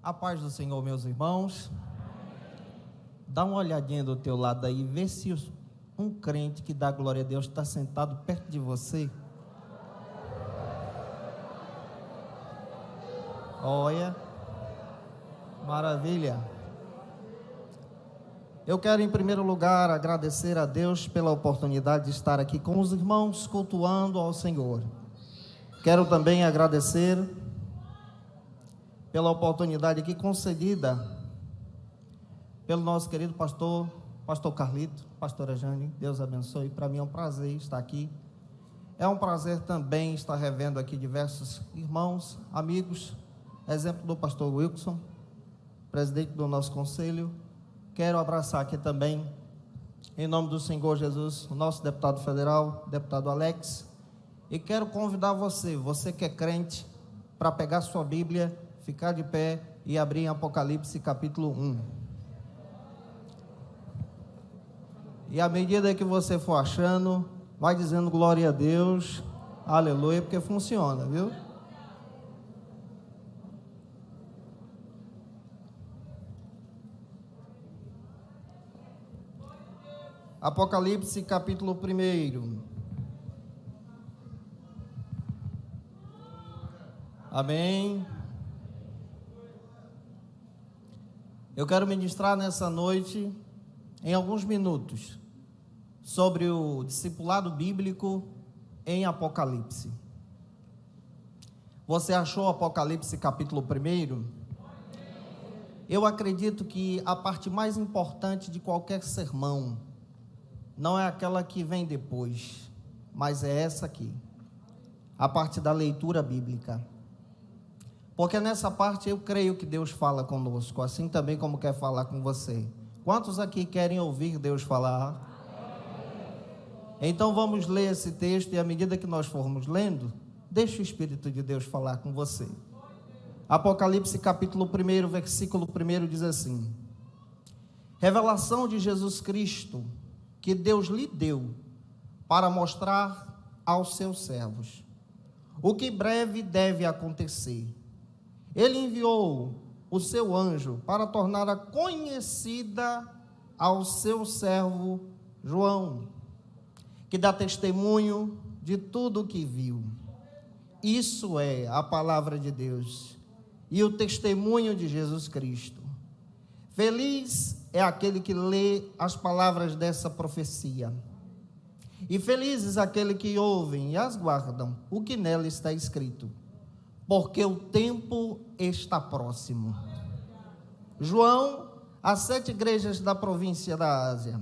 A paz do Senhor, meus irmãos. Dá uma olhadinha do teu lado aí, vê se um crente que dá glória a Deus está sentado perto de você. Olha, maravilha. Eu quero, em primeiro lugar, agradecer a Deus pela oportunidade de estar aqui com os irmãos cultuando ao Senhor. Quero também agradecer pela oportunidade aqui concedida pelo nosso querido pastor Carlito, pastora Jane. Deus abençoe. Para mim é um prazer estar aqui. É um prazer também estar revendo aqui diversos irmãos, amigos, exemplo do pastor Wilson, presidente do nosso conselho. Quero abraçar aqui também, em nome do Senhor Jesus, o nosso deputado federal, deputado Alex. E quero convidar você que é crente, para pegar sua Bíblia, ficar de pé e abrir em Apocalipse capítulo 1. E à medida que você for achando, vai dizendo glória a Deus, aleluia, porque funciona, viu? Apocalipse capítulo 1. Amém. Eu quero ministrar nessa noite, em alguns minutos, sobre o discipulado bíblico em Apocalipse. Você achou Apocalipse capítulo 1? Eu acredito que a parte mais importante de qualquer sermão não é aquela que vem depois, mas é essa aqui, a parte da leitura bíblica. Porque nessa parte eu creio que Deus fala conosco, assim também como quer falar com você. Quantos aqui querem ouvir Deus falar? Então vamos ler esse texto e à medida que nós formos lendo, deixe o Espírito de Deus falar com você. Apocalipse capítulo 1, versículo 1 diz assim: revelação de Jesus Cristo, que Deus lhe deu para mostrar aos seus servos o que breve deve acontecer. Ele enviou o seu anjo para torná-la conhecida ao seu servo João, que dá testemunho de tudo o que viu. Isso é a palavra de Deus e o testemunho de Jesus Cristo. Feliz é aquele que lê as palavras dessa profecia, e felizes aquele que ouvem e as guardam o que nela está escrito, porque o tempo está próximo. João, às 7 igrejas da província da Ásia.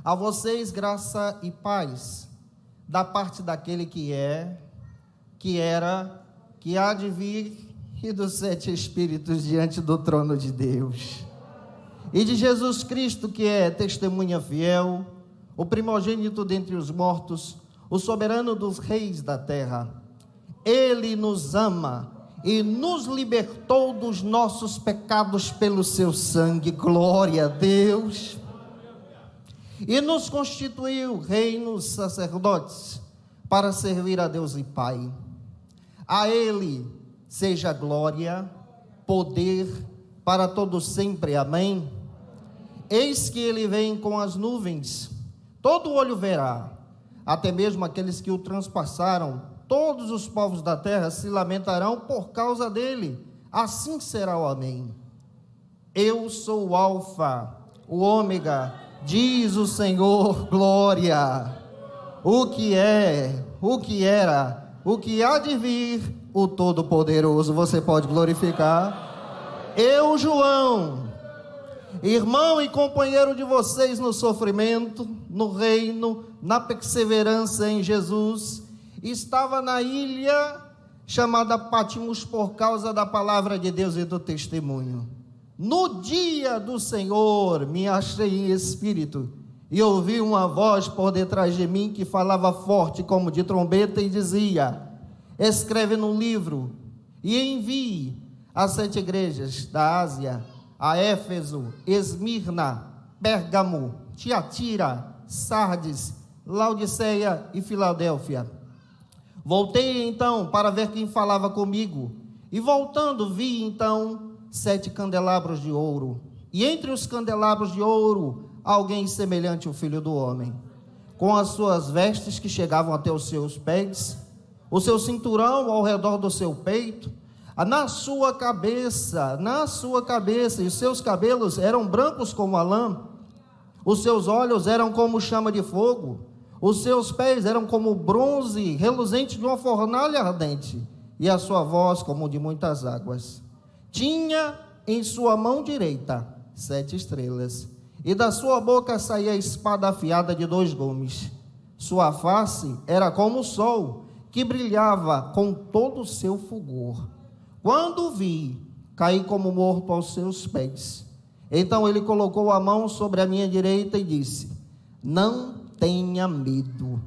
A vocês graça e paz, da parte daquele que é, que era, que há de vir, e dos 7 Espíritos diante do trono de Deus. E de Jesus Cristo, que é testemunha fiel, o primogênito dentre os mortos, o soberano dos reis da terra. Ele nos ama e nos libertou dos nossos pecados pelo seu sangue. Glória a Deus. E nos constituiu reinos sacerdotes para servir a Deus e Pai. A Ele seja glória, poder para todos sempre. Amém. Eis que Ele vem com as nuvens, todo olho verá, até mesmo aqueles que o transpassaram. Todos os povos da terra se lamentarão por causa dele. Assim será o amém. Eu sou o Alfa, o Ômega, diz o Senhor, glória. O que é, o que era, o que há de vir, o Todo-Poderoso. Você pode glorificar. Eu, João, irmão e companheiro de vocês no sofrimento, no reino, na perseverança em Jesus, estava na ilha chamada Patmos por causa da palavra de Deus e do testemunho. No dia do Senhor me achei em espírito e ouvi uma voz por detrás de mim que falava forte como de trombeta e dizia: escreve no livro e envie às 7 igrejas da Ásia, a Éfeso, Esmirna, Pérgamo, Tiatira, Sardes, Laodiceia e Filadélfia. Voltei então para ver quem falava comigo, e voltando vi então 7 candelabros de ouro, e entre os candelabros de ouro, alguém semelhante ao Filho do Homem, com as suas vestes que chegavam até os seus pés, o seu cinturão ao redor do seu peito, na sua cabeça, e os seus cabelos eram brancos como a lã, os seus olhos eram como chama de fogo, os seus pés eram como bronze reluzente de uma fornalha ardente, e a sua voz como de muitas águas. Tinha em sua mão direita 7 estrelas, e da sua boca saía a espada afiada de 2 gumes. Sua face era como o sol, que brilhava com todo o seu fulgor. Quando o vi, caí como morto aos seus pés. Então ele colocou a mão sobre a minha direita e disse: não tenha medo.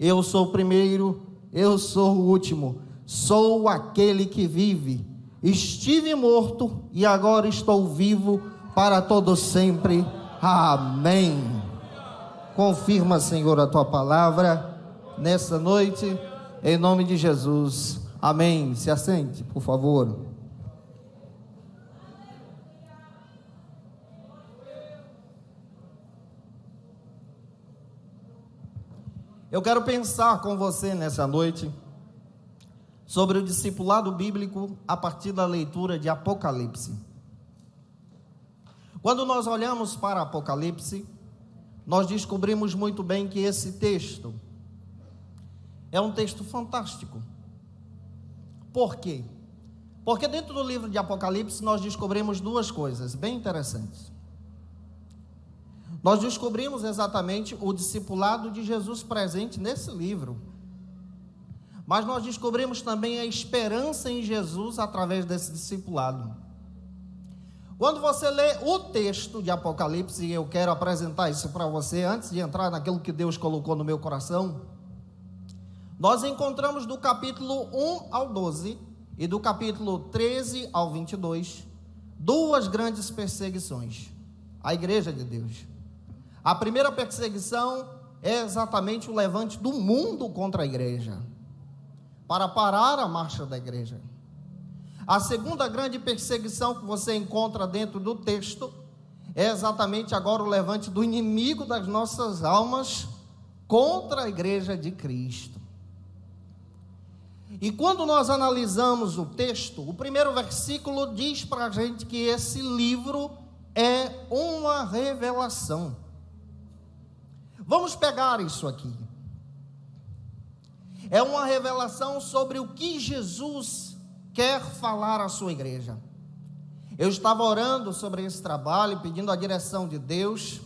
Eu sou o primeiro, eu sou o último, sou aquele que vive. Estive morto e agora estou vivo para todo sempre. Amém. Confirma, Senhor, a tua palavra nessa noite, em nome de Jesus. Amém. Se assente, por favor. Eu quero pensar com você nessa noite sobre o discipulado bíblico a partir da leitura de Apocalipse. Quando nós olhamos para Apocalipse, nós descobrimos muito bem que esse texto é um texto fantástico. Por quê? Porque dentro do livro de Apocalipse nós descobrimos 2 coisas bem interessantes. Nós descobrimos exatamente o discipulado de Jesus presente nesse livro, mas nós descobrimos também a esperança em Jesus através desse discipulado. Quando você lê o texto de Apocalipse, e eu quero apresentar isso para você antes de entrar naquilo que Deus colocou no meu coração, nós encontramos do capítulo 1 ao 12 e do capítulo 13 ao 22 2 grandes perseguições à igreja de Deus. A primeira perseguição é exatamente o levante do mundo contra a igreja, para parar a marcha da igreja. A segunda grande perseguição que você encontra dentro do texto é exatamente agora o levante do inimigo das nossas almas contra a igreja de Cristo. E quando nós analisamos o texto, o primeiro versículo diz para a gente que esse livro é uma revelação. Vamos pegar isso aqui. É uma revelação sobre o que Jesus quer falar à sua igreja. Eu estava orando sobre esse trabalho, pedindo a direção de Deus,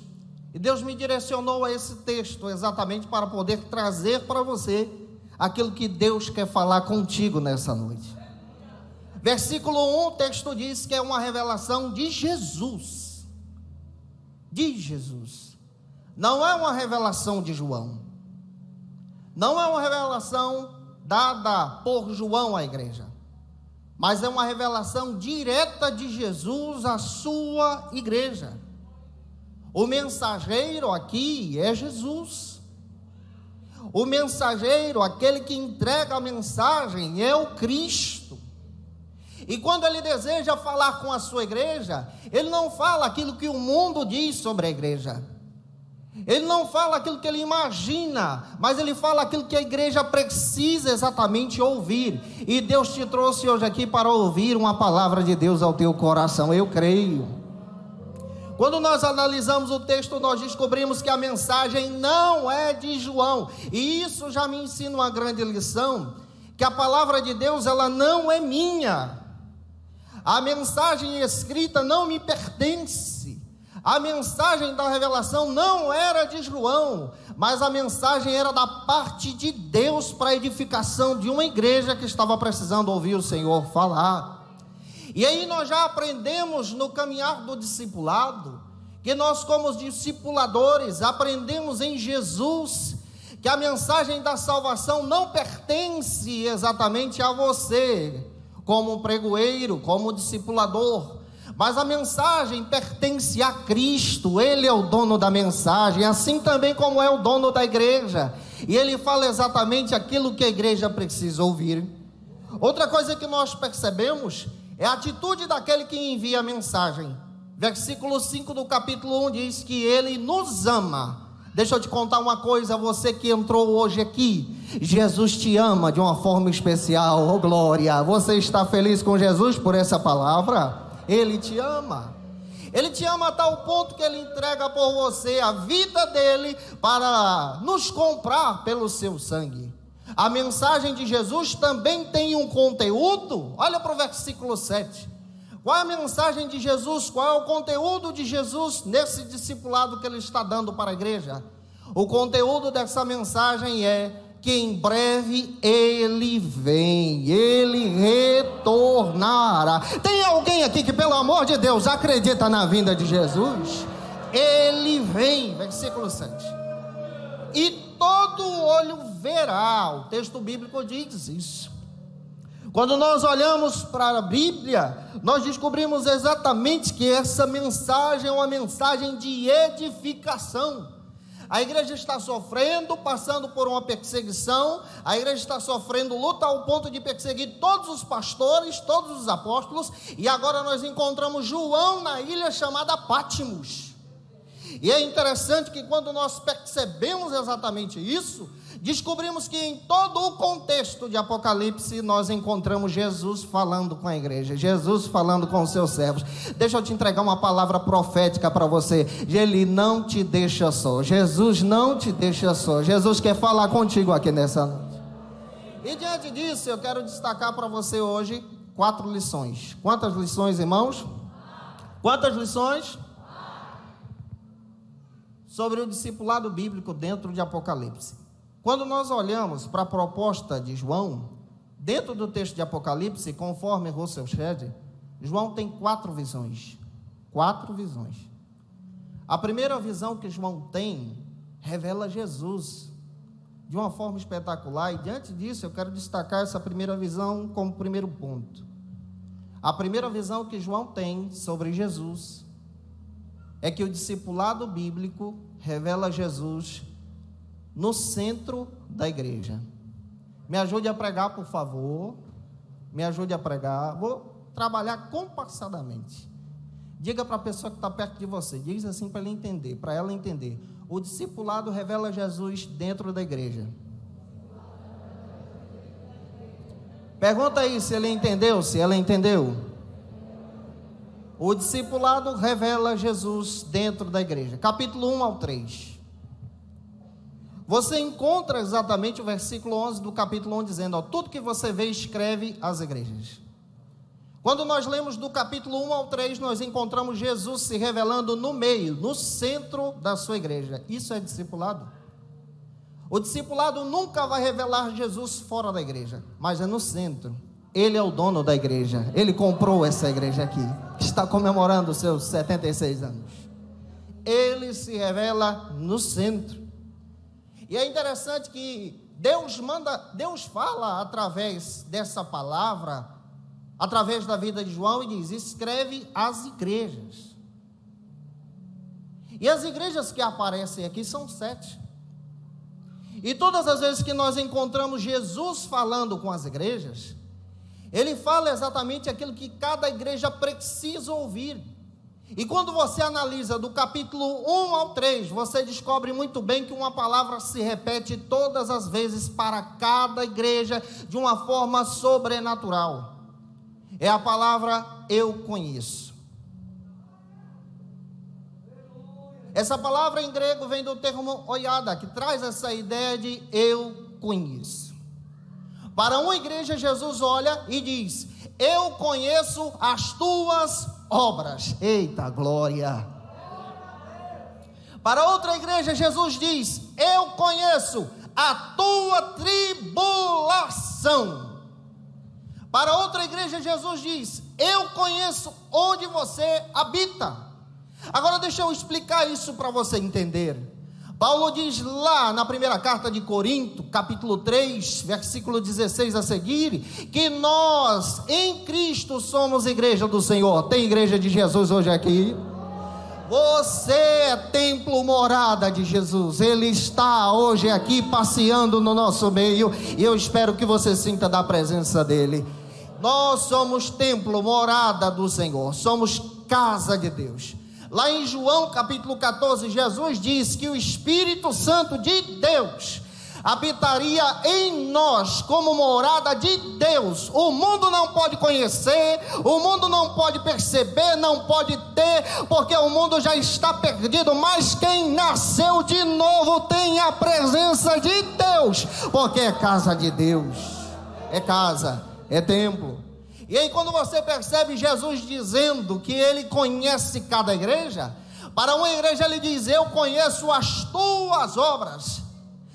e Deus me direcionou a esse texto exatamente para poder trazer para você aquilo que Deus quer falar contigo nessa noite. Versículo 1, o texto diz que é uma revelação de Jesus. De Jesus. Não é uma revelação de João. Não é uma revelação dada por João à igreja, mas é uma revelação direta de Jesus à sua igreja. O mensageiro aqui é Jesus. O mensageiro, aquele que entrega a mensagem, é o Cristo. E quando ele deseja falar com a sua igreja, ele não fala aquilo que o mundo diz sobre a igreja. Ele não fala aquilo que ele imagina, mas ele fala aquilo que a igreja precisa exatamente ouvir. E Deus te trouxe hoje aqui para ouvir uma palavra de Deus ao teu coração, eu creio. Quando nós analisamos o texto, nós descobrimos que a mensagem não é de João. E isso já me ensina uma grande lição, que a palavra de Deus, ela não é minha. A mensagem escrita não me pertence. A mensagem da revelação não era de João, mas a mensagem era da parte de Deus para a edificação de uma igreja que estava precisando ouvir o Senhor falar. E aí nós já aprendemos no caminhar do discipulado, que nós como discipuladores aprendemos em Jesus, que a mensagem da salvação não pertence exatamente a você, como um pregoeiro, como discipulador, mas a mensagem pertence a Cristo. Ele é o dono da mensagem, assim também como é o dono da igreja, e ele fala exatamente aquilo que a igreja precisa ouvir. Outra coisa que nós percebemos É a atitude daquele que envia a mensagem. Versículo 5 do capítulo 1 diz que ele nos ama. Deixa eu te contar uma coisa, você que entrou hoje aqui, Jesus te ama de uma forma especial, oh glória. Você está feliz com Jesus por essa palavra? Ele te ama. Ele te ama a tal ponto que ele entrega por você a vida dele para nos comprar pelo seu sangue. A mensagem de Jesus também tem um conteúdo. Olha para o versículo 7. Qual é a mensagem de Jesus? Qual é o conteúdo de Jesus nesse discipulado que ele está dando para a igreja? O conteúdo dessa mensagem é que em breve ele vem, ele retornará. Tem alguém aqui que, pelo amor de Deus, acredita na vinda de Jesus? Ele vem, versículo 7. E todo olho verá, o texto bíblico diz isso. Quando nós olhamos para a Bíblia, nós descobrimos exatamente que essa mensagem é uma mensagem de edificação. A igreja está sofrendo, passando por uma perseguição, a igreja está sofrendo luta ao ponto de perseguir todos os pastores, todos os apóstolos, e agora nós encontramos João na ilha chamada Pátimos. E é interessante que quando nós percebemos exatamente isso, descobrimos que em todo o contexto de Apocalipse nós encontramos Jesus falando com a igreja, Jesus falando com os seus servos. Deixa eu te entregar uma palavra profética para você. Ele não te deixa só, Jesus não te deixa só. Jesus quer falar contigo aqui nessa noite. E diante disso eu quero destacar para você hoje 4 lições. Quantas lições, irmãos? Quantas lições? Sobre o discipulado bíblico dentro de Apocalipse. Quando nós olhamos para a proposta de João, dentro do texto de Apocalipse, conforme Russell Shedd, João tem 4 visões. 4 visões. A primeira visão que João tem, revela Jesus, de uma forma espetacular, e diante disso eu quero destacar essa primeira visão como primeiro ponto. A primeira visão que João tem sobre Jesus, é que o discipulado bíblico revela Jesus no centro da igreja. Me ajude a pregar, por favor. Me ajude a pregar. Vou trabalhar compassadamente. Diga para a pessoa que está perto de você, diz assim para ele entender, para ela entender. O discipulado revela Jesus dentro da igreja. Pergunta aí se ele entendeu, se ela entendeu. O discipulado revela Jesus dentro da igreja. Capítulo 1 ao 3. Você encontra exatamente o versículo 11 do capítulo 1 dizendo, ó, tudo que você vê escreve às igrejas. Quando nós lemos do capítulo 1 ao 3, nós encontramos Jesus se revelando no meio, no centro da sua igreja. Isso é discipulado. O discipulado nunca vai revelar Jesus fora da igreja, mas é no centro. Ele é o dono da igreja, ele comprou essa igreja aqui, que está comemorando os seus 76 anos. Ele se revela no centro. E é interessante que Deus fala através dessa palavra, através da vida de João, e diz, escreve às igrejas. E as igrejas que aparecem aqui são 7. E todas as vezes que nós encontramos Jesus falando com as igrejas, ele fala exatamente aquilo que cada igreja precisa ouvir. E quando você analisa do capítulo 1 ao 3, você descobre muito bem que uma palavra se repete todas as vezes para cada igreja de uma forma sobrenatural. É a palavra eu conheço. Essa palavra em grego vem do termo oiada, que traz essa ideia de eu conheço. Para uma igreja, Jesus olha e diz, eu conheço as tuas obras. Eita glória! Para outra igreja, Jesus diz, eu conheço a tua tribulação. Para outra igreja, Jesus diz, eu conheço onde você habita. Agora deixa eu explicar isso para você entender. Paulo diz lá na primeira carta de Corinto, capítulo 3, versículo 16 a seguir, que nós em Cristo somos igreja do Senhor. Tem igreja de Jesus hoje aqui? Você é templo, morada de Jesus. Ele está hoje aqui passeando no nosso meio, e eu espero que você sinta da presença dele. Nós somos templo, morada do Senhor, somos casa de Deus. Lá em João capítulo 14, Jesus diz que o Espírito Santo de Deus habitaria em nós como morada de Deus. O mundo não pode conhecer, o mundo não pode perceber, não pode ter, porque o mundo já está perdido, mas quem nasceu de novo tem a presença de Deus, porque é casa de Deus, é casa, é templo. E aí quando você percebe Jesus dizendo que ele conhece cada igreja, para uma igreja ele diz: eu conheço as tuas obras.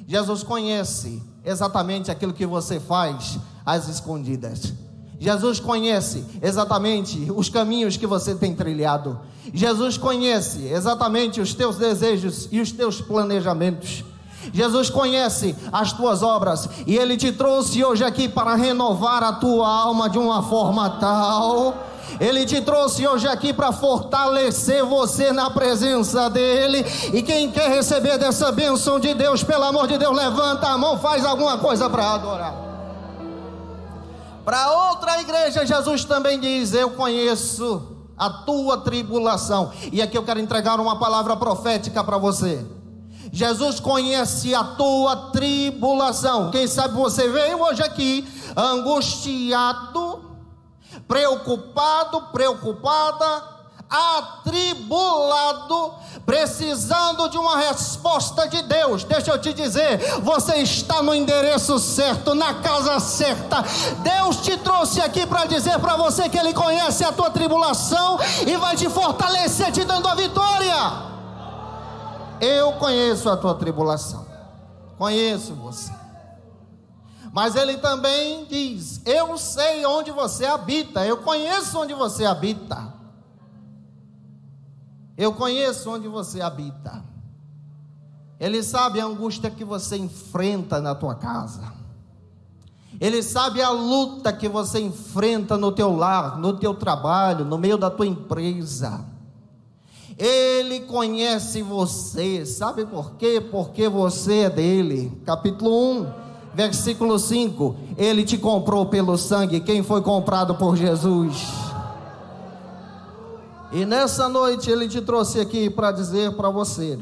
Jesus conhece exatamente aquilo que você faz às escondidas. Jesus conhece exatamente os caminhos que você tem trilhado. Jesus conhece exatamente os teus desejos e os teus planejamentos. Jesus conhece as tuas obras, e Ele te trouxe hoje aqui para renovar a tua alma de uma forma tal. Ele te trouxe hoje aqui para fortalecer você na presença dEle. E quem quer receber dessa bênção de Deus, pelo amor de Deus, levanta a mão, faz alguma coisa para adorar. Para outra igreja, Jesus também diz: eu conheço a tua tribulação. E aqui eu quero entregar uma palavra profética para você. Jesus conhece a tua tribulação. Quem sabe você veio hoje aqui angustiado, preocupado, preocupada, atribulado, precisando de uma resposta de Deus. Deixa eu te dizer, você está no endereço certo, na casa certa. Deus te trouxe aqui para dizer para você que Ele conhece a tua tribulação e vai te fortalecer, te dando a vitória. Eu conheço a tua tribulação, conheço você. Mas Ele também diz: eu sei onde você habita, eu conheço onde você habita. Eu conheço onde você habita. Ele sabe a angústia que você enfrenta na tua casa. Ele sabe a luta que você enfrenta no teu lar, no teu trabalho, no meio da tua empresa. Ele conhece você, sabe por quê? Porque você é dele. Capítulo 1, versículo 5: Ele te comprou pelo sangue. Quem foi comprado por Jesus? E nessa noite Ele te trouxe aqui para dizer para você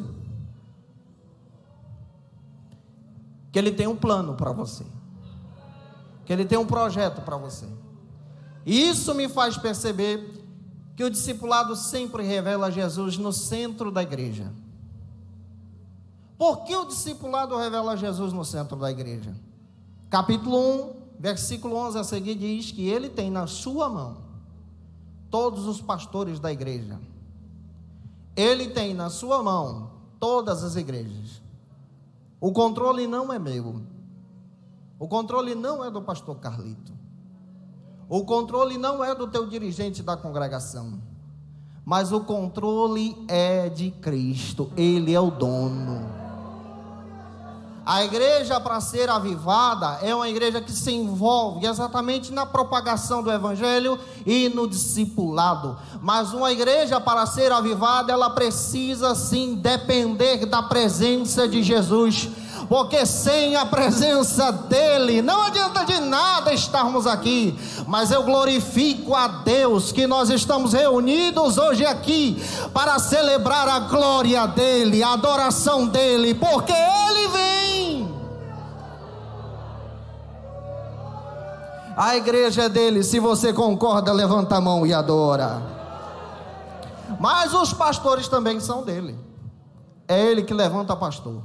que Ele tem um plano para você, que Ele tem um projeto para você. E isso me faz perceber que o discipulado sempre revela Jesus no centro da igreja. Por que o discipulado revela Jesus no centro da igreja? Capítulo 1, versículo 11 a seguir diz que Ele tem na sua mão todos os pastores da igreja. Ele tem na sua mão todas as igrejas. O controle não é meu. O controle não é do pastor Carlito. O controle não é do teu dirigente da congregação, mas o controle é de Cristo. Ele é o dono. A igreja, para ser avivada, é uma igreja que se envolve exatamente na propagação do evangelho e no discipulado. Mas uma igreja, para ser avivada, ela precisa sim depender da presença de Jesus, porque sem a presença dele não adianta de nada estarmos aqui. Mas eu glorifico a Deus que nós estamos reunidos hoje aqui para celebrar a glória dele, a adoração dele, porque ele vem. A igreja é dele. Se você concorda, levanta a mão e adora. Mas os pastores também são dele. É ele que levanta pastor,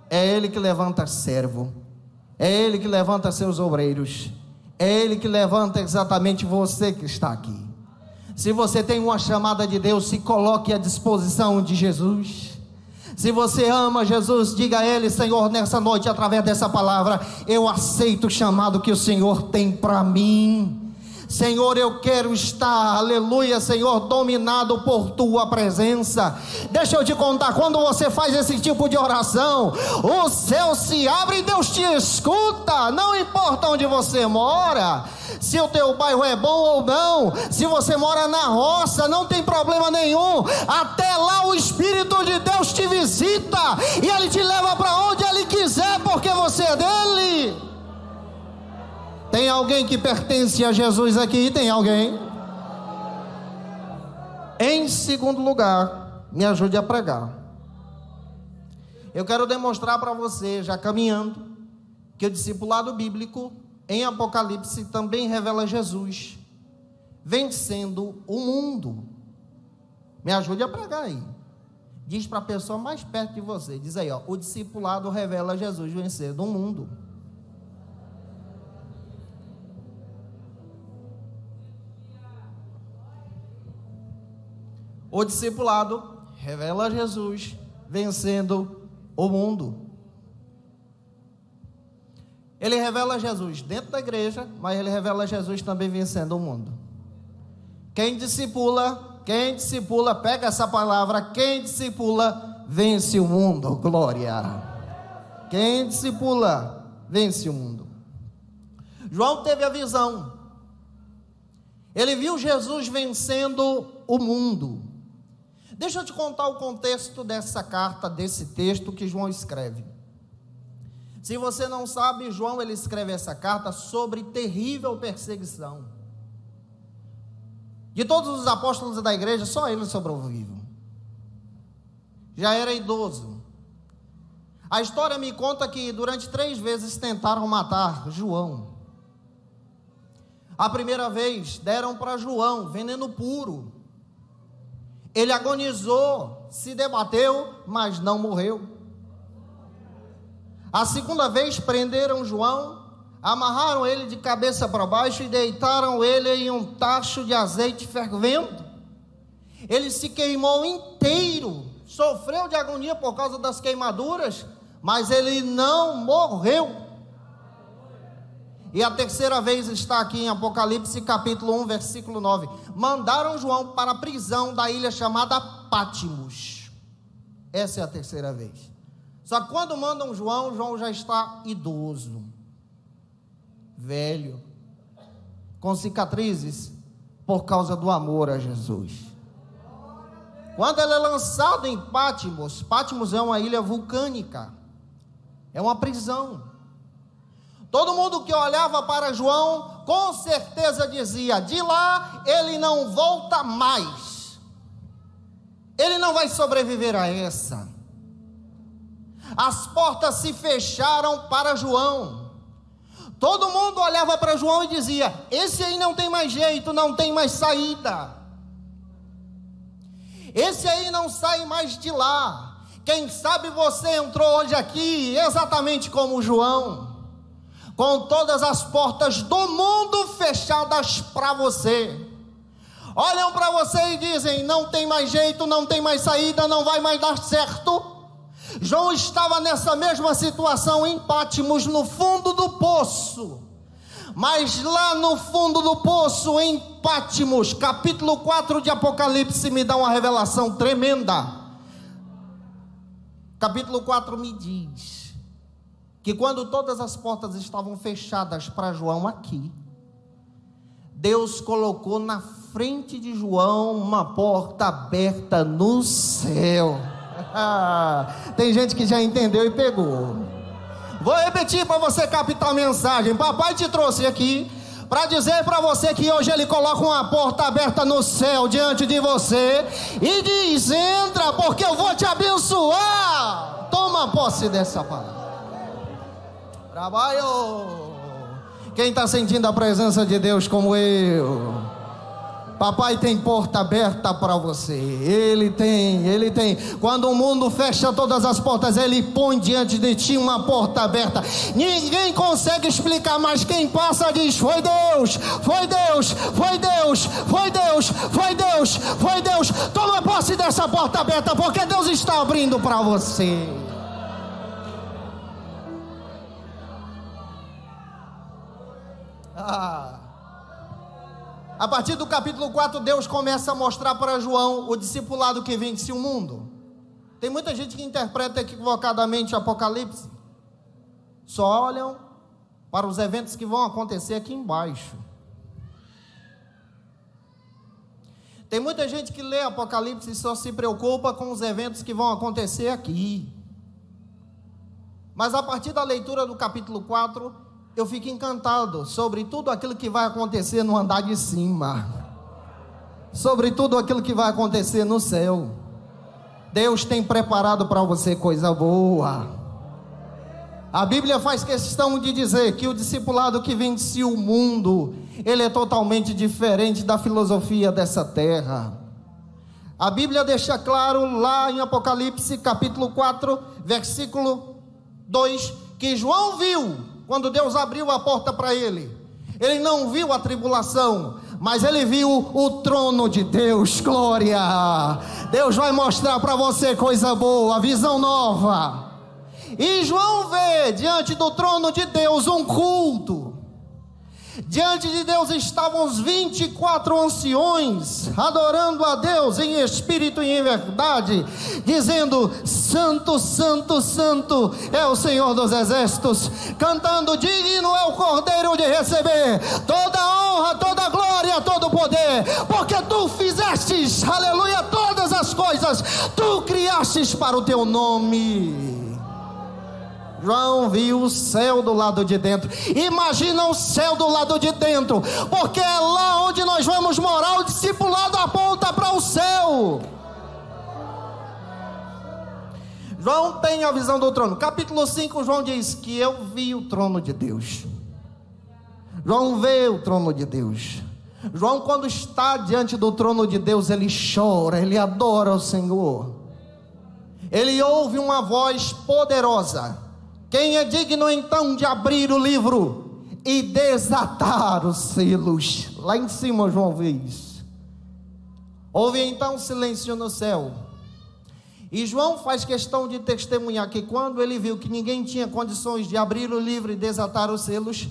é ele que levanta servo, é ele que levanta seus obreiros, é ele que levanta exatamente você que está aqui. Se você tem uma chamada de Deus, se coloque à disposição de Jesus. Se você ama Jesus, diga a Ele: Senhor, nessa noite, através dessa palavra, eu aceito o chamado que o Senhor tem para mim. Senhor, eu quero estar, aleluia, Senhor, dominado por tua presença. Deixa eu te contar, quando você faz esse tipo de oração, o céu se abre e Deus te escuta. Não importa onde você mora, se o teu bairro é bom ou não, se você mora na roça, não tem problema nenhum. Até lá o Espírito de Deus te visita e Ele te leva para onde Ele quiser, porque você é dele. Tem alguém que pertence a Jesus aqui? Tem alguém? Em segundo lugar, me ajude a pregar. Eu quero demonstrar para você, já caminhando, que o discipulado bíblico em Apocalipse também revela Jesus vencendo o mundo. Me ajude a pregar aí. Diz para a pessoa mais perto de você, diz aí, ó, o discipulado revela Jesus vencendo o mundo. O discipulado revela Jesus vencendo o mundo. Ele revela Jesus dentro da igreja, mas ele revela Jesus também vencendo o mundo. Quem discipula, pega essa palavra, quem discipula, vence o mundo, glória. Quem discipula, vence o mundo. João teve a visão. Ele viu Jesus vencendo o mundo. Deixa eu te contar o contexto dessa carta, desse texto que João escreve. Se você não sabe, João ele escreve essa carta sobre terrível perseguição. De todos os apóstolos da igreja, só ele sobreviveu. Já era idoso. A história me conta que durante 3 vezes tentaram matar João. A primeira vez deram para João veneno puro. Ele agonizou, se debateu, mas não morreu. A segunda vez prenderam João, amarraram ele de cabeça para baixo e deitaram ele em um tacho de azeite fervendo. Ele se queimou inteiro, sofreu de agonia por causa das queimaduras, mas ele não morreu. E a terceira vez está aqui em Apocalipse capítulo 1, versículo 9. Mandaram João para a prisão da ilha chamada Pátimos. Essa é a terceira vez. Só que quando mandam João, João já está idoso, velho, com cicatrizes, por causa do amor a Jesus. Quando ele é lançado em Pátimos, Pátimos é uma ilha vulcânica, é uma prisão. Todo mundo que olhava para João, com certeza dizia, de lá ele não volta mais, ele não vai sobreviver a essa. As portas se fecharam para João, todo mundo olhava para João e dizia, esse aí não tem mais jeito, não tem mais saída, esse aí não sai mais de lá. Quem sabe você entrou hoje aqui exatamente como João, com todas as portas do mundo fechadas para você. Olham para você e dizem, não tem mais jeito, não tem mais saída, não vai mais dar certo. João estava nessa mesma situação em Pátimos, no fundo do poço. Mas lá no fundo do poço, em Pátimos, capítulo 4 de Apocalipse, me dá uma revelação tremenda. Capítulo 4 me diz que quando todas as portas estavam fechadas para João aqui, Deus colocou na frente de João uma porta aberta no céu. Tem gente que já entendeu e pegou. Vou repetir para você captar a mensagem. Papai te trouxe aqui para dizer para você que hoje ele coloca uma porta aberta no céu diante de você e diz, entra porque eu vou te abençoar. Toma posse dessa palavra. Trabalho. Quem está sentindo a presença de Deus como eu? Papai tem porta aberta para você. Ele tem. Quando o mundo fecha todas as portas, ele põe diante de ti uma porta aberta. Ninguém consegue explicar, mas quem passa diz, foi Deus, foi Deus, foi Deus, foi Deus, foi Deus, foi Deus. Toma posse dessa porta aberta, porque Deus está abrindo para você. A partir do capítulo 4, Deus começa a mostrar para João o discipulado que vence o mundo. Tem muita gente que interpreta equivocadamente o Apocalipse, só olham para os eventos que vão acontecer aqui embaixo. Tem muita gente que lê Apocalipse e só se preocupa com os eventos que vão acontecer aqui. Mas a partir da leitura do capítulo 4, eu fico encantado sobre tudo aquilo que vai acontecer no andar de cima, sobre tudo aquilo que vai acontecer no céu. Deus tem preparado para você coisa boa. A Bíblia faz questão de dizer que o discipulado que vence o mundo, ele é totalmente diferente da filosofia dessa terra. A Bíblia deixa claro lá em Apocalipse capítulo 4, versículo 2, que João viu quando Deus abriu a porta para ele. Ele não viu a tribulação, mas ele viu o trono de Deus. Glória! Deus vai mostrar para você coisa boa, visão nova. E João vê diante do trono de Deus um culto. Diante de Deus estavam os 24 anciões, adorando a Deus em espírito e em verdade, dizendo: Santo, Santo, Santo é o Senhor dos exércitos, cantando: digno é o Cordeiro de receber toda a honra, toda a glória, todo o poder, porque tu fizestes, aleluia, todas as coisas, tu criastes para o teu nome. João viu o céu do lado de dentro. Imagina o céu do lado de dentro, porque é lá onde nós vamos morar. O discipulado aponta para o céu. João tem a visão do trono. Capítulo 5, João diz que eu vi o trono de Deus. João vê o trono de Deus. João, quando está diante do trono de Deus, ele chora, ele adora o Senhor. Ele ouve uma voz poderosa: quem é digno então de abrir o livro e desatar os selos? Lá em cima João vê isso. Houve então silêncio no céu. E João faz questão de testemunhar que quando ele viu que ninguém tinha condições de abrir o livro e desatar os selos,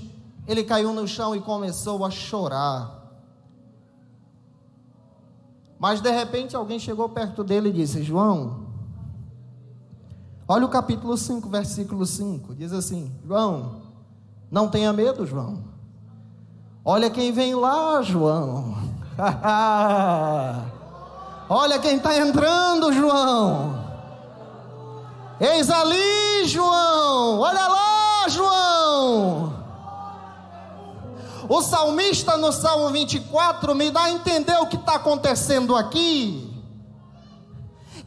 ele caiu no chão e começou a chorar. Mas de repente alguém chegou perto dele e disse: João, olha o capítulo 5, versículo 5, diz assim: João, não tenha medo, João. Olha quem vem lá, João. Olha quem está entrando, João. Eis ali, João. Olha lá, João. O salmista no Salmo 24 me dá a entender o que está acontecendo aqui.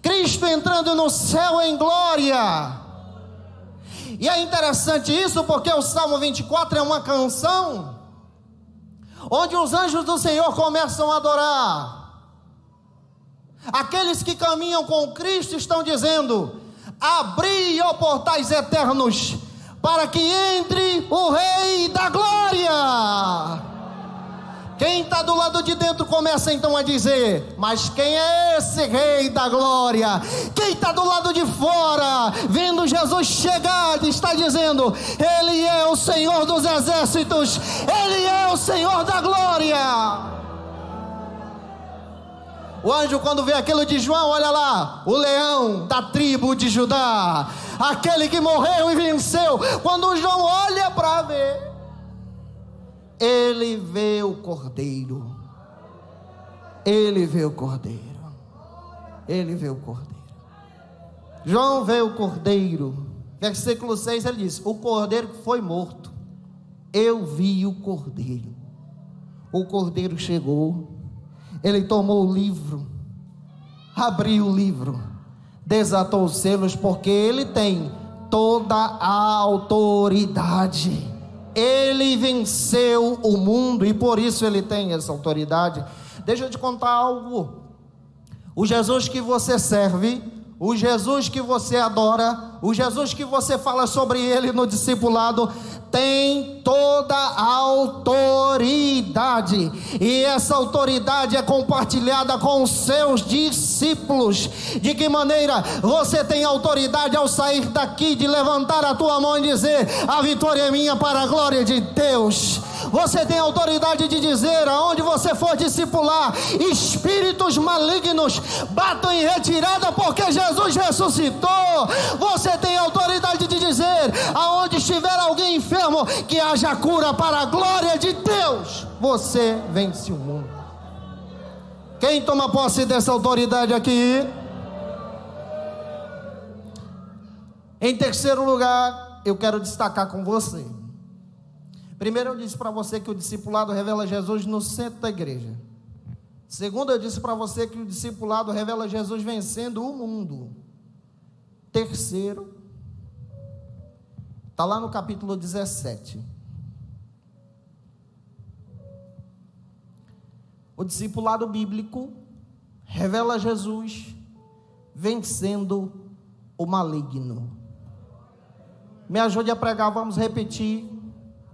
Cristo entrando no céu em glória. E é interessante isso, porque o Salmo 24 é uma canção onde os anjos do Senhor começam a adorar. Aqueles que caminham com Cristo estão dizendo: abri, ó portais eternos, para que entre o Rei da Glória. Quem está do lado de dentro começa então a dizer: mas quem é esse Rei da Glória? Quem está do lado de fora, vendo Jesus chegar, está dizendo: Ele é o Senhor dos exércitos, Ele é o Senhor da glória. O anjo, quando vê aquilo de João, olha lá, o leão da tribo de Judá, aquele que morreu e venceu. Quando João olha para ver, ele vê o Cordeiro. Ele vê o Cordeiro. Ele vê o Cordeiro. João vê o Cordeiro. Versículo 6 ele diz: o Cordeiro que foi morto. Eu vi o Cordeiro. O Cordeiro chegou. Ele tomou o livro, abriu o livro, desatou os selos, porque ele tem toda a autoridade. Ele venceu o mundo e por isso ele tem essa autoridade. Deixa eu te contar algo. O Jesus que você serve, o Jesus que você adora, o Jesus que você fala sobre ele no discipulado, tem toda a autoridade, e essa autoridade é compartilhada com os seus discípulos. De que maneira? Você tem autoridade ao sair daqui de levantar a tua mão e dizer: a vitória é minha para a glória de Deus. Você tem autoridade de dizer, aonde você for discipular, espíritos malignos batam em retirada, porque Jesus ressuscitou. Você tem autoridade de dizer, aonde estiver alguém enfermo, que haja cura para a glória de Deus. Você vence o mundo. Quem toma posse dessa autoridade aqui? Em terceiro lugar, eu quero destacar com você Primeiro, eu disse para você que o discipulado revela Jesus no centro da igreja. Segundo, eu disse para você que o discipulado revela Jesus vencendo o mundo. Terceiro, está lá no capítulo 17. O discipulado bíblico revela Jesus vencendo o maligno. Me ajude a pregar, vamos repetir.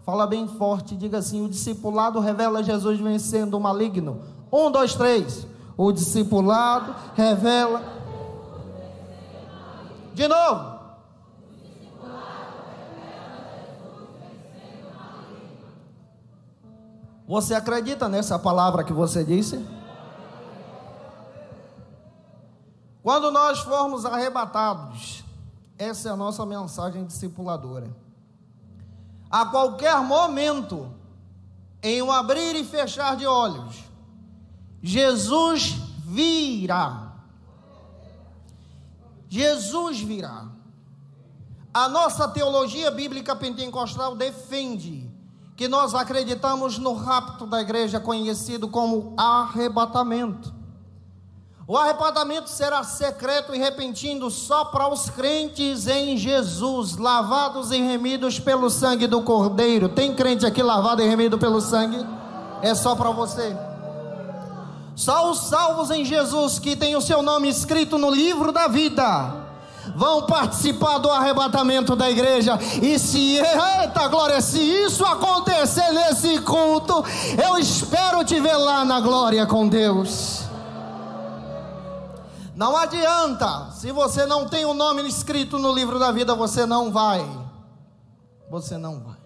Fala bem forte, diga assim: o discipulado revela Jesus vencendo o maligno. 1, 2, 3. O discipulado revela. De novo. Você acredita nessa palavra que você disse? Quando nós formos arrebatados, essa é a nossa mensagem discipuladora. A qualquer momento, em um abrir e fechar de olhos, Jesus virá. Jesus virá. A nossa teologia bíblica pentecostal defende que nós acreditamos no rapto da igreja, conhecido como arrebatamento. O arrebatamento será secreto e repentino só para os crentes em Jesus, lavados e remidos pelo sangue do Cordeiro. Tem crente aqui lavado e remido pelo sangue? É só para você. Só os salvos em Jesus, que tem o seu nome escrito no livro da vida, vão participar do arrebatamento da igreja. E se, eita glória, se isso acontecer nesse culto, eu espero te ver lá na glória com Deus. Não adianta, se você não tem o nome escrito no livro da vida, você não vai. Você não vai.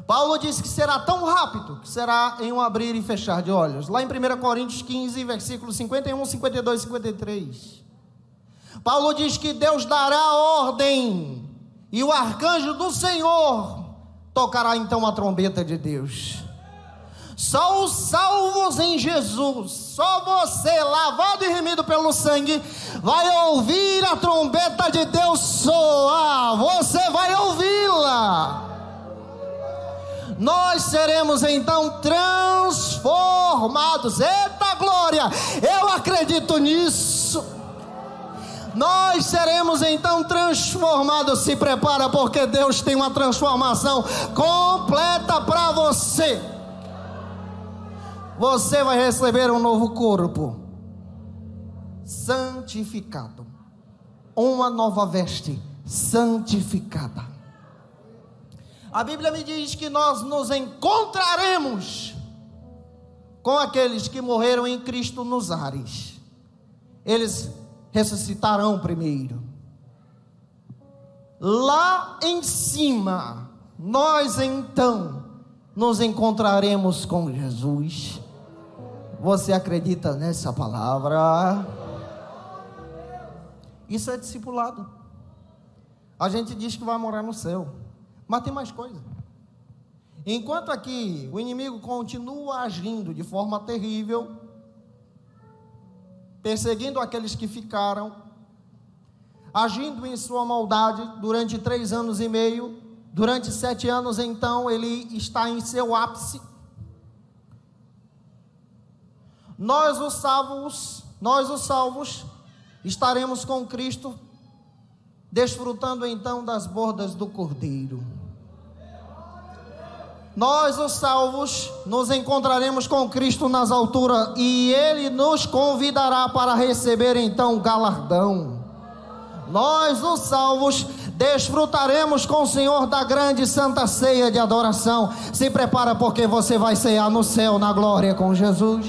Paulo disse que será tão rápido, que será em um abrir e fechar de olhos. Lá em 1 Coríntios 15, versículos 51, 52 e 53. Paulo diz que Deus dará ordem, e o arcanjo do Senhor tocará então a trombeta de Deus. Só os salvos em Jesus, só você, lavado e remido pelo sangue, vai ouvir a trombeta de Deus soar. Você vai ouvi-la. Nós seremos então transformados. Eita glória, eu acredito nisso. Nós seremos então transformados. Se prepara, porque Deus tem uma transformação completa para você. Você vai receber um novo corpo santificado, uma nova veste santificada. A Bíblia me diz que nós nos encontraremos com aqueles que morreram em Cristo nos ares. Eles ressuscitarão primeiro. Lá em cima, nós então nos encontraremos com Jesus. Você acredita nessa palavra? Isso é discipulado. A gente diz que vai morar no céu, mas tem mais coisa. Enquanto aqui o inimigo continua agindo de forma terrível, perseguindo aqueles que ficaram, agindo em sua maldade durante 3 anos e meio, durante 7 anos então ele está em seu ápice. Nós os salvos, estaremos com Cristo, desfrutando então das bordas do Cordeiro. Nós os salvos nos encontraremos com Cristo nas alturas, e Ele nos convidará para receber então o galardão. Nós os salvos desfrutaremos com o Senhor da grande santa ceia de adoração. Se prepara, porque você vai cear no céu na glória com Jesus.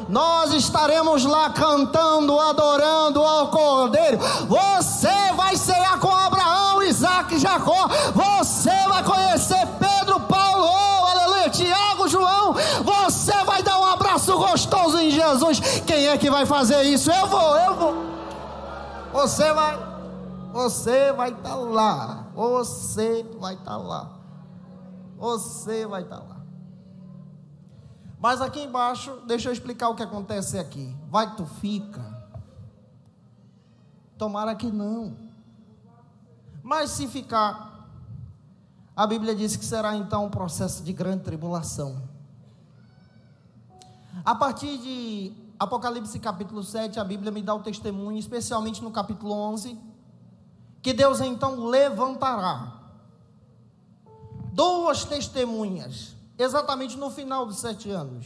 Nós estaremos lá cantando, adorando ao Cordeiro. Você vai cear com Abraão, Isaac e Jacó. Você vai conhecer Pedro, Paulo, aleluia, Tiago, João. Você vai dar um abraço gostoso em Jesus. Quem é que vai fazer isso? Eu vou. Você vai estar lá. Você vai estar lá. Mas aqui embaixo, deixa eu explicar o que acontece aqui. Vai que tu fica. Tomara que não. Mas se ficar, A Bíblia diz que será então um processo de grande tribulação. A partir de Apocalipse capítulo 7, a Bíblia me dá o testemunho, especialmente no capítulo 11, que Deus então levantará duas testemunhas, exatamente no final dos 7 anos,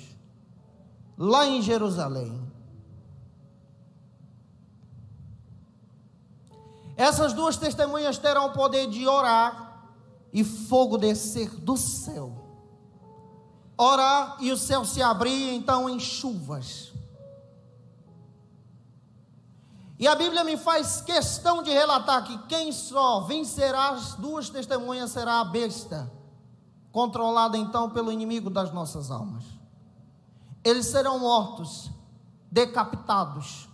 lá em Jerusalém. Essas duas testemunhas terão o poder de orar e fogo descer do céu. Orar e o céu se abrir então em chuvas. E a Bíblia me faz questão de relatar que quem só vencerá as duas testemunhas será a besta, controlada então pelo inimigo das nossas almas. Eles serão mortos, decapitados,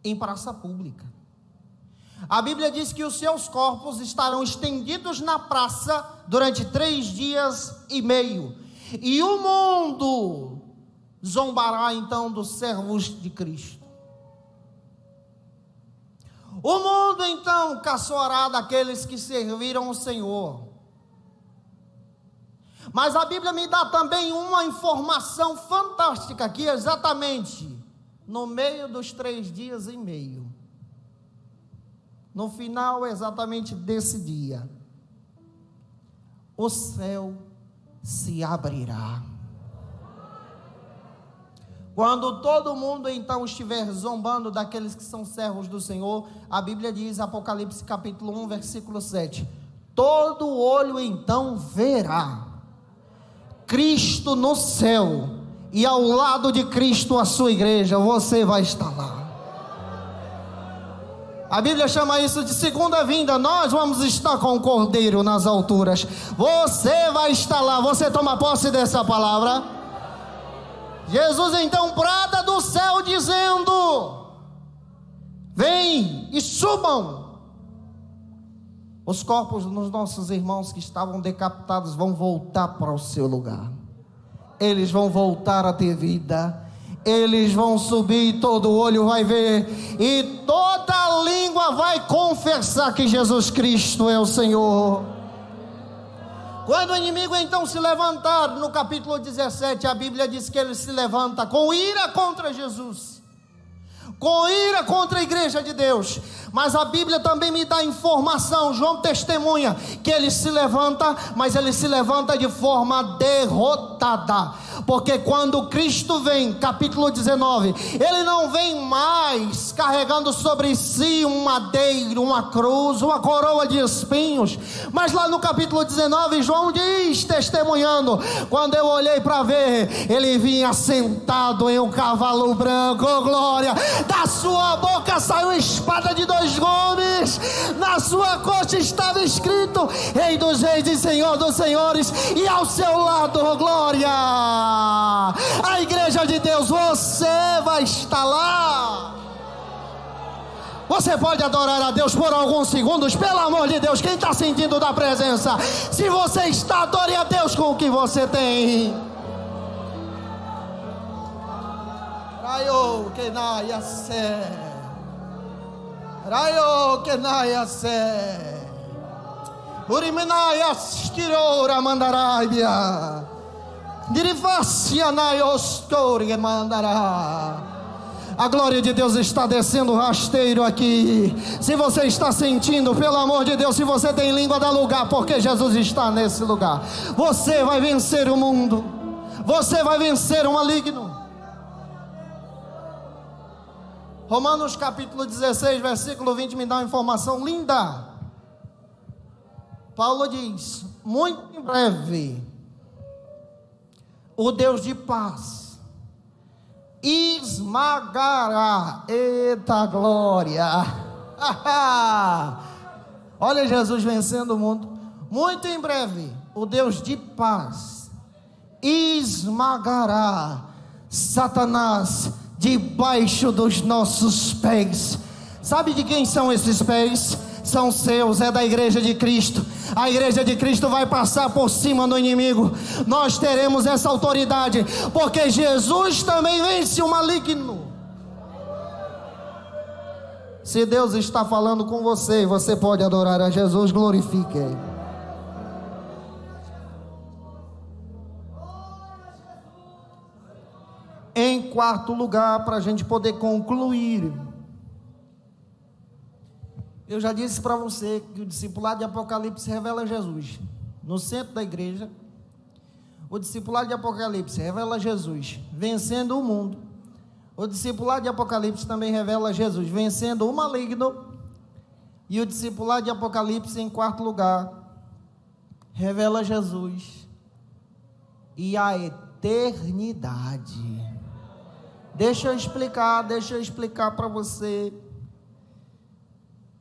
em praça pública. A Bíblia diz que os seus corpos estarão estendidos na praça durante 3 dias e meio. E o mundo zombará então dos servos de Cristo. O mundo então caçoará daqueles que serviram o Senhor. Mas a Bíblia me dá também uma informação fantástica aqui, exatamente no meio dos 3 dias e meio. No final exatamente desse dia, o céu se abrirá. Quando todo mundo então estiver zombando daqueles que são servos do Senhor, a Bíblia diz, Apocalipse capítulo 1, versículo 7, todo olho então verá Cristo no céu, e ao lado de Cristo a sua igreja, você vai estar lá. A Bíblia chama isso de segunda vinda. Nós vamos estar com o Cordeiro nas alturas. Você vai estar lá. Você toma posse dessa palavra? Jesus então brada do céu dizendo: vem e subam. Os corpos dos nossos irmãos que estavam decapitados vão voltar para o seu lugar. Eles vão voltar a ter vida. Eles vão subir e todo olho vai ver, e toda língua vai confessar que Jesus Cristo é o Senhor. Quando o inimigo então se levantar, no capítulo 17, a Bíblia diz que ele se levanta com ira contra Jesus, com ira contra a igreja de Deus. Mas a Bíblia também me dá informação, João testemunha, que ele se levanta, mas ele se levanta de forma derrotada. Porque quando Cristo vem, capítulo 19, ele não vem mais carregando sobre si um madeiro, uma cruz, uma coroa de espinhos. Mas lá no capítulo 19, João diz, testemunhando, quando eu olhei para ver, ele vinha sentado em um cavalo branco, oh glória, da sua boca saiu espada de 2 gumes, na sua coxa estava escrito Rei dos Reis e Senhor dos Senhores, e ao seu lado, oh glória, a igreja de Deus. Você vai estar lá. Você pode adorar a Deus por alguns segundos, pelo amor de Deus. Quem está sentindo da presença? Se você está, adore a Deus com o que você tem. Raio que naia sé, raio que naia sé, urimenaia skirora mandaraibia, dirivacia naiostori mandará. A glória de Deus está descendo rasteiro aqui. Se você está sentindo, pelo amor de Deus, se você tem língua, dá lugar, porque Jesus está nesse lugar. Você vai vencer o mundo, você vai vencer o maligno. Romanos capítulo 16, versículo 20 me dá uma informação linda. Paulo diz: muito em breve, o Deus de paz esmagará, eita glória, olha Jesus vencendo o mundo. Muito em breve, o Deus de paz esmagará Satanás debaixo dos nossos pés. Sabe de quem são esses pés? São seus, é da igreja de Cristo. A igreja de Cristo vai passar por cima do inimigo. Nós teremos essa autoridade, porque Jesus também vence o maligno. Se Deus está falando com você, você pode adorar a Jesus, glorifique. quarto lugar, para a gente poder concluir, eu já disse para você que o discipulado de Apocalipse revela Jesus. No centro da igreja, o discipulado de Apocalipse revela Jesus vencendo o mundo. O discipulado de Apocalipse também revela Jesus vencendo o maligno. E o discipulado de Apocalipse, em quarto lugar, revela Jesus e a eternidade. Deixa eu explicar para você.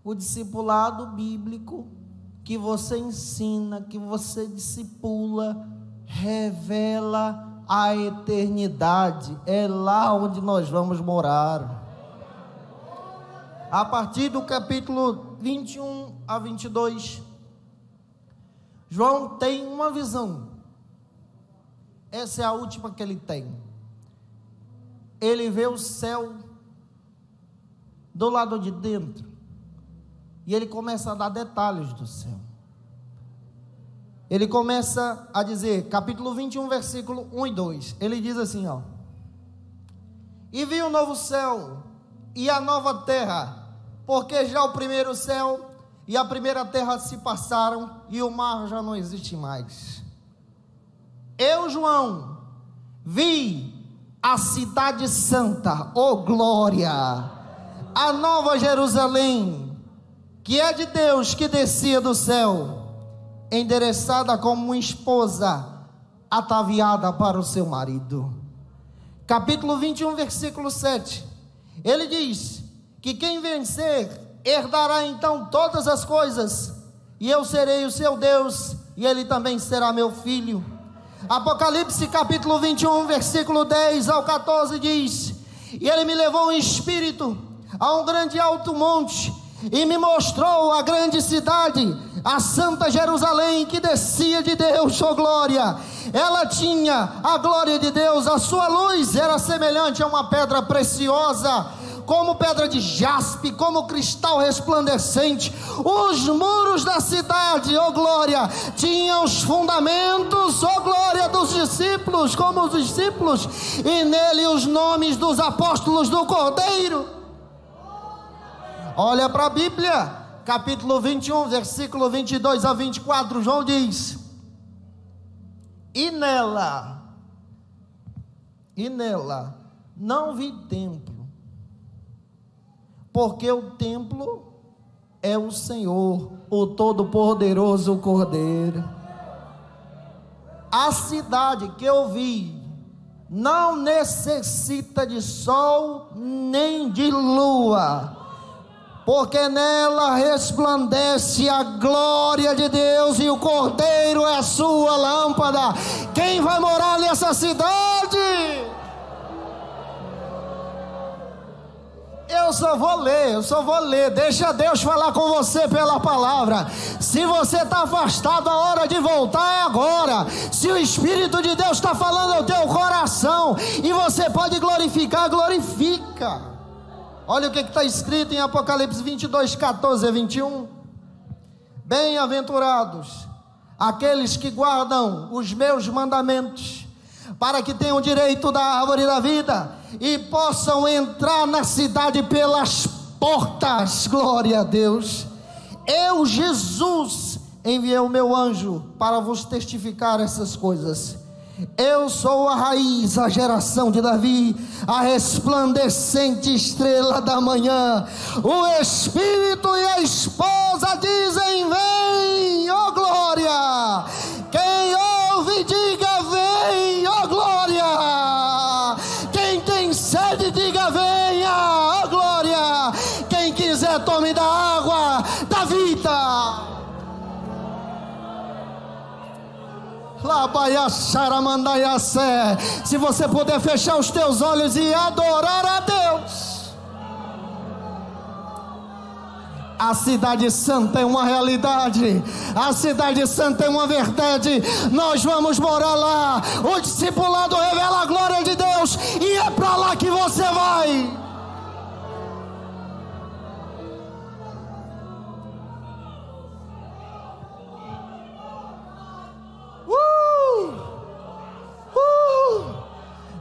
O discipulado bíblico que você ensina, que você discipula, revela a eternidade. É lá onde nós vamos morar. A partir do capítulo 21 a 22, João tem uma visão. Essa é a última que ele tem. Ele vê o céu do lado de dentro. E ele começa a dar detalhes do céu. Ele começa a dizer, capítulo 21, versículo 1 e 2. Ele diz assim, ó: e vi o novo céu e a nova terra, porque já o primeiro céu e a primeira terra se passaram, e o mar já não existe mais. Eu, João, vi a cidade santa, oh glória, a nova Jerusalém, que é de Deus, que descia do céu, endereçada como uma esposa ataviada para o seu marido. Capítulo 21, versículo 7, ele diz que quem vencer herdará então todas as coisas, e eu serei o seu Deus, e ele também será meu filho. Apocalipse capítulo 21, versículo 10 ao 14 diz: e ele me levou em espírito a um grande alto monte, e me mostrou a grande cidade, a santa Jerusalém, que descia de Deus, oh glória. Ela tinha a glória de Deus, a sua luz era semelhante a uma pedra preciosa, como pedra de jaspe, como cristal resplandecente. Os muros da cidade, oh glória, tinham os fundamentos, oh glória, dos discípulos, como os discípulos, e nele os nomes dos apóstolos do Cordeiro. Olha para a Bíblia, capítulo 21, versículo 22 a 24, João diz: e nela não vi templo, porque o templo é o Senhor, o Todo-Poderoso Cordeiro. A cidade que eu vi não necessita de sol nem de lua, porque nela resplandece a glória de Deus, e o Cordeiro é a sua lâmpada. Quem vai morar nessa cidade? Eu só vou ler, deixa Deus falar com você pela palavra. Se você está afastado, a hora de voltar é agora. Se o Espírito de Deus está falando ao teu coração, e você pode glorificar, glorifica. Olha o que está escrito em Apocalipse 22, 14 a 21. Bem-aventurados aqueles que guardam os meus mandamentos, para que tenham direito da árvore da vida, e possam entrar na cidade pelas portas. Glória a Deus. Eu, Jesus, enviei o meu anjo para vos testificar essas coisas. Eu sou a raiz, a geração de Davi, a resplandecente estrela da manhã. O Espírito e a esposa dizem: vem, ó glória. Quem ouve, diga: vem, ó glória. Quem tem sede, diga: venha, ó glória. Quem quiser, tome da água da vida. Se você puder fechar os teus olhos e adorar a Deus. A cidade santa é uma realidade, a cidade santa é uma verdade. Nós vamos morar lá. O discipulado revela a glória de Deus, e é para lá que você vai.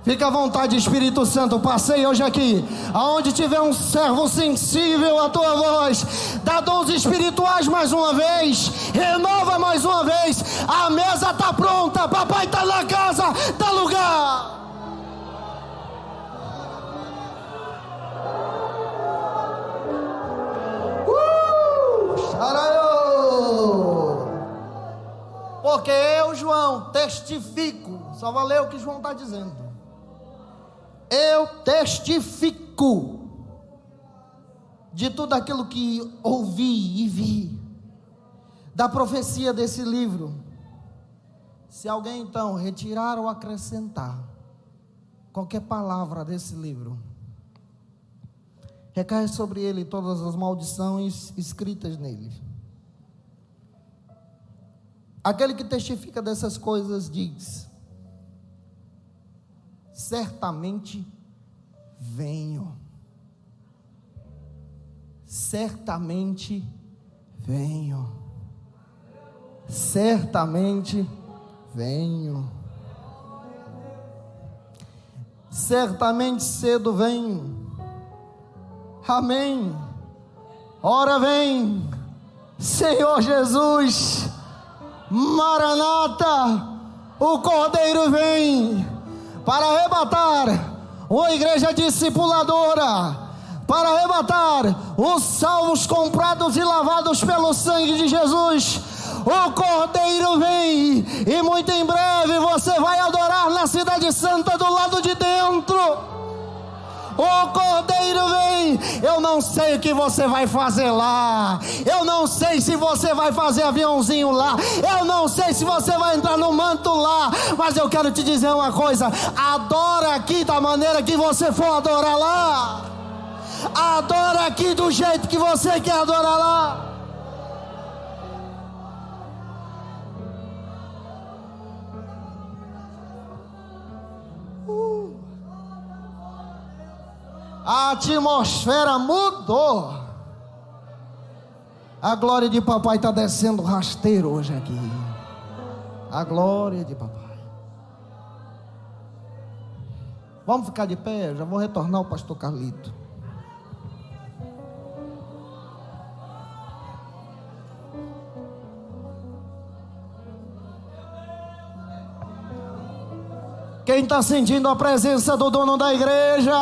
Fica à vontade, Espírito Santo, passei hoje aqui, aonde tiver um servo sensível à tua voz, dá dons espirituais mais uma vez, renova mais uma vez, a mesa está pronta, papai está na casa, dá lugar. Porque eu, João, testifico, só vou ler o que João está dizendo. Eu testifico de tudo aquilo que ouvi e vi, da profecia desse livro. Se alguém então retirar ou acrescentar qualquer palavra desse livro, recai sobre ele todas as maldições escritas nele. Aquele que testifica dessas coisas diz: certamente venho. Certamente venho. Certamente venho. Certamente cedo venho. Amém. Ora vem, Senhor Jesus. Maranata, o Cordeiro vem para arrebatar uma igreja discipuladora, para arrebatar os salvos comprados e lavados pelo sangue de Jesus. O Cordeiro vem e muito em breve você vai adorar na Cidade Santa do lado de dentro. O Cordeiro vem. Eu não sei o que você vai fazer lá. Eu não sei se você vai fazer aviãozinho lá. Eu não sei se você vai entrar no manto lá. Mas eu quero te dizer uma coisa: adora aqui da maneira que você for adorar lá. Adora aqui do jeito que você quer adorar lá. A atmosfera mudou. A glória de papai está descendo rasteiro hoje aqui. A glória de papai. Vamos ficar de pé, eu já vou retornar ao pastor Carlito. Quem está sentindo a presença do dono da igreja?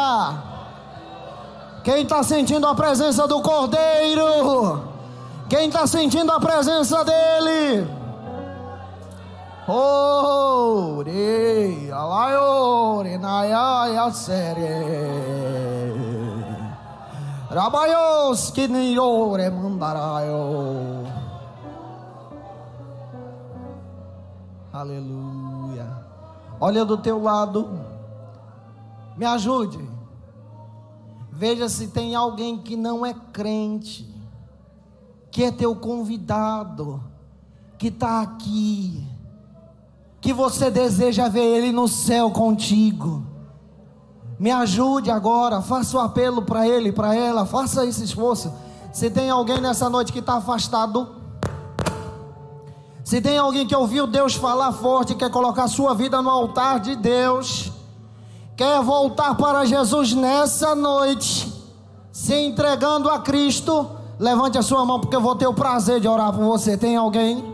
Quem está sentindo a presença do Cordeiro? Quem está sentindo a presença dele? Ore, alaiore, naiaya sere, rabaios que niore mandaraio. Aleluia. Olha do teu lado, me ajude. Veja se tem alguém que não é crente, que é teu convidado, que está aqui, que você deseja ver ele no céu contigo. Me ajude agora, faça o apelo para ele, para ela, faça esse esforço. Se tem alguém nessa noite que está afastado, se tem alguém que ouviu Deus falar forte, quer colocar sua vida no altar de Deus, quer voltar para Jesus nessa noite, se entregando a Cristo, levante a sua mão, porque eu vou ter o prazer de orar por você. Tem alguém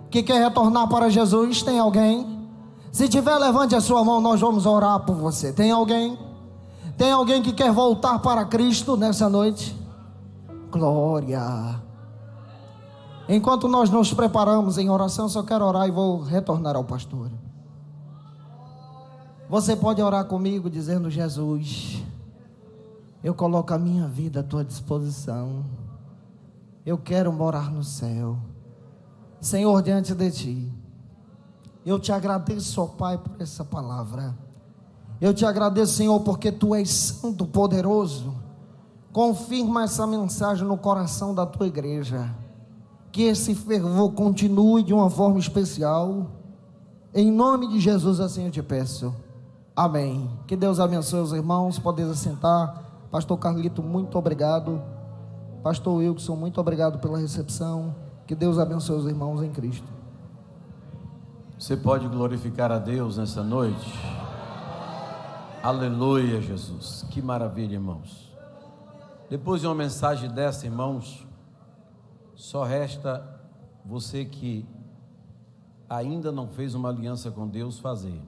que quer retornar para Jesus? Tem alguém? Se tiver, levante a sua mão, nós vamos orar por você. Tem alguém? Tem alguém que quer voltar para Cristo nessa noite? Glória. Enquanto nós nos preparamos em oração, só quero orar e vou retornar ao pastor. Você pode orar comigo dizendo: Jesus, eu coloco a minha vida à tua disposição. Eu quero morar no céu. Senhor, diante de ti, eu te agradeço, ó Pai, por essa palavra. Eu te agradeço, Senhor, porque tu és santo, poderoso. Confirma essa mensagem no coração da tua igreja. Que esse fervor continue de uma forma especial. Em nome de Jesus, assim eu te peço. Amém. Que Deus abençoe os irmãos. Podem assentar. Pastor Carlito, muito obrigado. Pastor Wilson, muito obrigado pela recepção. Que Deus abençoe os irmãos em Cristo. Você pode glorificar a Deus nessa noite? Aleluia, Jesus. Que maravilha, irmãos. Depois de uma mensagem dessa, irmãos, só resta você que ainda não fez uma aliança com Deus fazer.